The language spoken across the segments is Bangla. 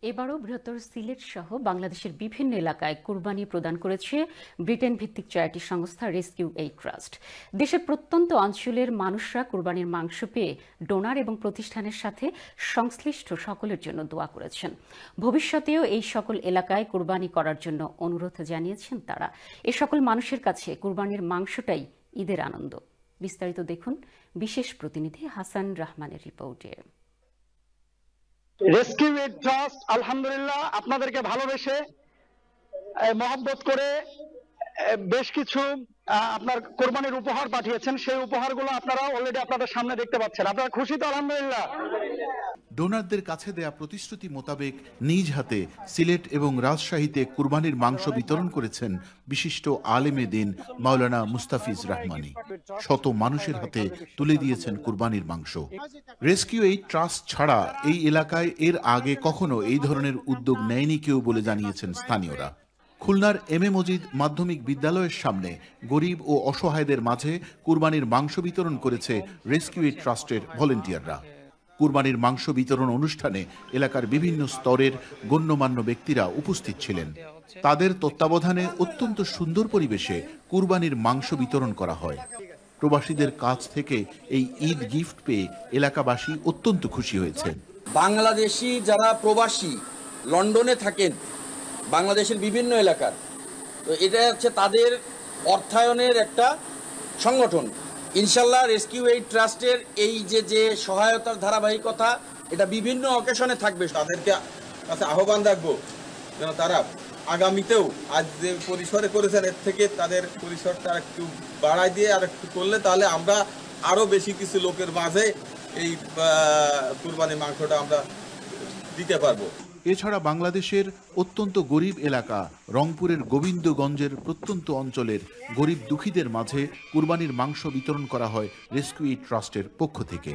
এবারও বৃহত্তর সিলেট সহ বাংলাদেশের বিভিন্ন এলাকায় কুরবানি প্রদান করেছে ব্রিটেন ভিত্তিক চ্যারিটি সংস্থা রেস্কিউ এইড ট্রাস্ট। দেশের প্রত্যন্ত অঞ্চলের মানুষরা কুরবানির মাংস পেয়ে ডোনার এবং প্রতিষ্ঠানের সাথে সংশ্লিষ্ট সকলের জন্য দোয়া করেছেন। ভবিষ্যতেও এই সকল এলাকায় কুরবানি করার জন্য অনুরোধ জানিয়েছেন তারা। এ সকল মানুষের কাছে কুরবানির মাংসটাই ঈদের আনন্দ। বিস্তারিত দেখুন বিশেষ প্রতিনিধি হাসান রহমানের রিপোর্টে। রেস্কিউ এইড ট্রাস্ট আলহামদুলিল্লাহ আপনাদেরকে ভালোবেসে মহব্বত করে বেশ কিছু আপনার কোরবানির উপহার পাঠিয়েছেন। সেই উপহারগুলো আপনারা অলরেডি আপনাদের সামনে দেখতে পাচ্ছেন। আপনারা খুশি তো? আলহামদুলিল্লাহ। ডোনারদের কাছে দেয়া প্রতিশ্রুতি মোতাবেক নিজ হাতে সিলেট এবং রাজশাহীতে কুরবানির মাংস বিতরণ করেছেন বিশিষ্ট আলেমে দিন মাওলানা মুস্তাফিজ রহমানী। শত মানুষের হাতে তুলে দিয়েছেন কুরবানির মাংস। রেস্কিউ এইড ট্রাস্ট ছাড়া এই এলাকায় এর আগে কখনো এই ধরনের উদ্যোগ নেয়নি কেউ বলে জানিয়েছেন স্থানীয়রা। খুলনার এম এ মজিদ মাধ্যমিক বিদ্যালয়ের সামনে গরিব ও অসহায়দের মাঝে কুরবানির মাংস বিতরণ করেছে রেস্কিউ এইড ট্রাস্টের ভলেন্টিয়াররা। কুরবানির মাংস বিতরণ অনুষ্ঠানে এলাকার বিভিন্ন স্তরের গণ্যমান্য ব্যক্তিরা উপস্থিত ছিলেন। তাদের তত্ত্বাবধানে অত্যন্ত সুন্দর পরিবেশে কুরবানির মাংস বিতরণ করা হয়। প্রবাসীদের কাছ থেকে এই ঈদ গিফট পেয়ে এলাকাবাসী অত্যন্ত খুশি হয়েছেন। বাংলাদেশি যারা প্রবাসী লন্ডনে থাকেন, বাংলাদেশের বিভিন্ন এলাকার, তো এটা হচ্ছে তাদের অর্থায়নের একটা সংগঠন। ইনশাল্লাহ রেস্কিউ এইড ট্রাস্টের এই যে সহায়তার ধারাবাহিকতা এটা বিভিন্ন অকেশনে থাকবে। তাদেরকে কাছে আহ্বান রাখবো যেন তারা আগামীতেও আজ যে পরিসরে করেছেন এর থেকে তাদের পরিসরটা একটু বাড়াই দিয়ে আর একটু করলে তাহলে আমরা আরও বেশি কিছু লোকের মাঝে এই কুরবানি মাংসটা আমরা দিতে পারবো। এছাড়া বাংলাদেশের অত্যন্ত গরিব এলাকা রংপুরের গোবিন্দগঞ্জের প্রত্যন্ত অঞ্চলের গরিব দুঃখীদের মাঝে কুরবানির মাংস বিতরণ করা হয় রেস্কিউ এইড ট্রাস্টের পক্ষ থেকে।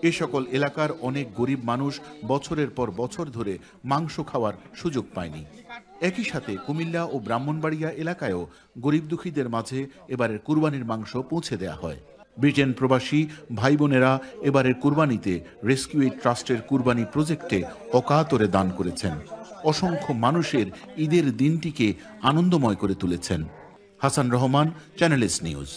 এ সকল এলাকার অনেক গরিব মানুষ বছরের পর বছর ধরে মাংস খাওয়ার সুযোগ পায়নি। একই সাথে কুমিল্লা ও ব্রাহ্মণবাড়িয়া এলাকায়ও গরিব দুঃখীদের মাঝে এবারের কুরবানির মাংস পৌঁছে দেয়া হয়। ব্রিটেন প্রবাসী ভাই বোনেরা এবারের কুরবানিতে রেস্কিউ এইড ট্রাস্টের কুরবানি প্রজেক্টে অকাতরে দান করেছেন। অসংখ্য মানুষের ঈদের দিনটিকে আনন্দময় করে তুলেছেন। Hasan Rahman, channel S news.